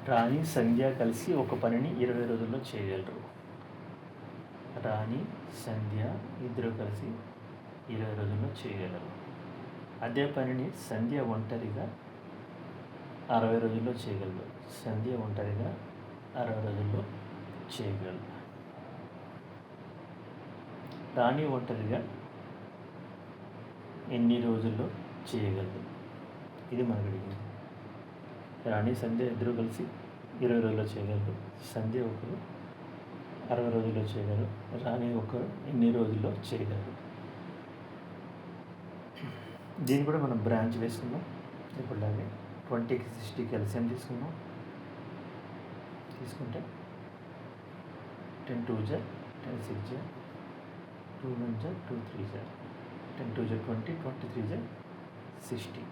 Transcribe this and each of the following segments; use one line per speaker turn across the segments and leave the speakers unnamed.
రాణి సంధ్య కలిసి ఒక పనిని 20 రోజుల్లో చేయగలరు. రాణి సంధ్య ఇద్దరు కలిసి 20 రోజుల్లో చేయగలరు. అదే పనిని సంధ్య ఒంటరిగా 60 రోజుల్లో చేయగలరు. సంధ్య ఒంటరిగా 60 రోజుల్లో చేయగలరు. రాణి ఒంటరిగా ఎన్ని రోజుల్లో చేయగలరు? ఇది మనకు అడిగింది. రాణి సంధ్య ఇద్దరు కలిసి 20 రోజుల్లో చేయగలరు. సంధ్య ఒకరు 60 రోజుల్లో చేయగలరు. రాణి ఒకరు ఎన్ని రోజుల్లో చేయగలరు? దీన్ని కూడా మనం బ్రాంచ్ వేసుకుందాం. ఇప్పుడులాగే 20కి 60కి ఎల్సిఎం తీసుకుందాం. తీసుకుంటే 10 2 జా 10 6 జా 2 1 జా 2 3 జా 10 2 జా 20 23 జా 60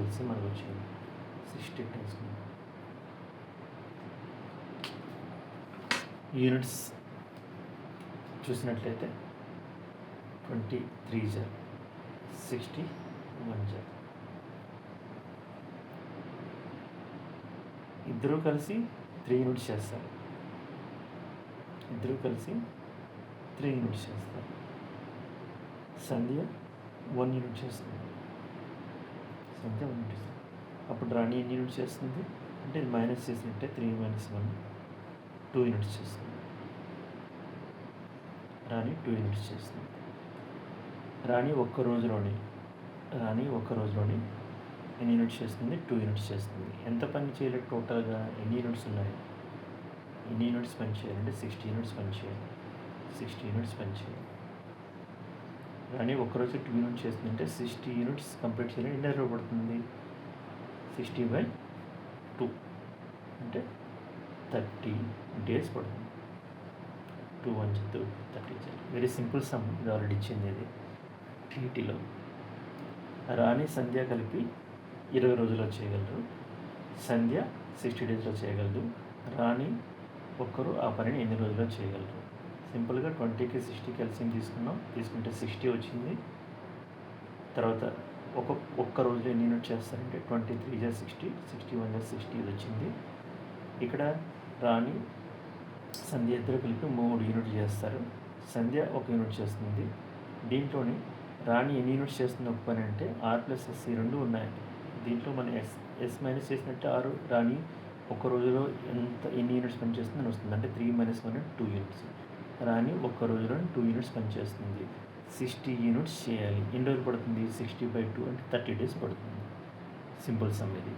ఎల్సిఎం మనకు వచ్చింది. 60 తీసుకుందాం. యూనిట్స్ చూసినట్లయితే 23 జా 61 జా. ఇద్దరూ కలిసి 3 యూనిట్స్ చేస్తారు. సంధ్య 1 యూనిట్ చేస్తుంది. అప్పుడు రాణి ఎన్ని యూనిట్స్ చేస్తుంది అంటే మైనస్ చేసినట్టే 3 - 1 2 యూనిట్స్ చేస్తుంది. రాణి 2 యూనిట్స్ చేస్తుంది. రాణి ఒక్క రోజులోని ఎన్ని యూనిట్స్ చేస్తుంది? 2 యూనిట్స్ చేస్తుంది. ఎంత పని చేయలేదు టోటల్గా? ఎన్ని యూనిట్స్ ఉన్నాయి? ఎన్ని యూనిట్స్ పని చేయాలంటే 60 యూనిట్స్ పని చేయాలి. 60 యూనిట్స్ పని చేయాలి. రాణి ఒక్కరోజు 2 యూనిట్స్ చేస్తుందంటే 60 యూనిట్స్ కంప్లీట్ చేయాలని ఎన్ని రోజులు పడుతుంది? 60/2 అంటే 30 డేస్ పడుతుంది. 2 1 30 వెరీ సింపుల్ సమ్. ఇది ఆల్రెడీ ఇచ్చింది. ఇది టీటీలో. రాణి సంధ్య కలిపి 20 రోజుల్లో చేయగలరు. సంధ్య 60 డేస్లో చేయగలదు. రాణి ఒక్కరు ఆ పనిని ఎన్ని రోజుల్లో చేయగలరు? సింపుల్గా 20కి 60కి ఎల్సిఎం తీసుకుంటే 60 వచ్చింది. తర్వాత ఒక్క రోజులో ఎన్ని యూనిట్ చేస్తారంటే 23 జా 60 61 జా 60 ఇది వచ్చింది. ఇక్కడ రాణి సంధ్య ఇద్దరు కలిపి 3 యూనిట్లు చేస్తారు. సంధ్య 1 యూనిట్ చేస్తుంది. దీంట్లోని రాణి ఎన్ని యూనిట్స్ చేస్తుంది ఒక పని అంటే R+S ఈ రెండు ఉన్నాయి. దీంట్లో మనం ఎస్ మైనస్ చేసినట్టు 6. రాణి ఒక రోజులో ఎన్ని యూనిట్స్ పని చేస్తుందని వస్తుంది. అంటే 3 - 1 2 యూనిట్స్. రాణి ఒక్క రోజులో 2 యూనిట్స్ పనిచేస్తుంది. 60 యూనిట్స్ చేయాలి. ఎన్ని రోజులు పడుతుంది? 60/2 అంటే 30 డేస్ పడుతుంది. సింపుల్ సమ్ ఇది.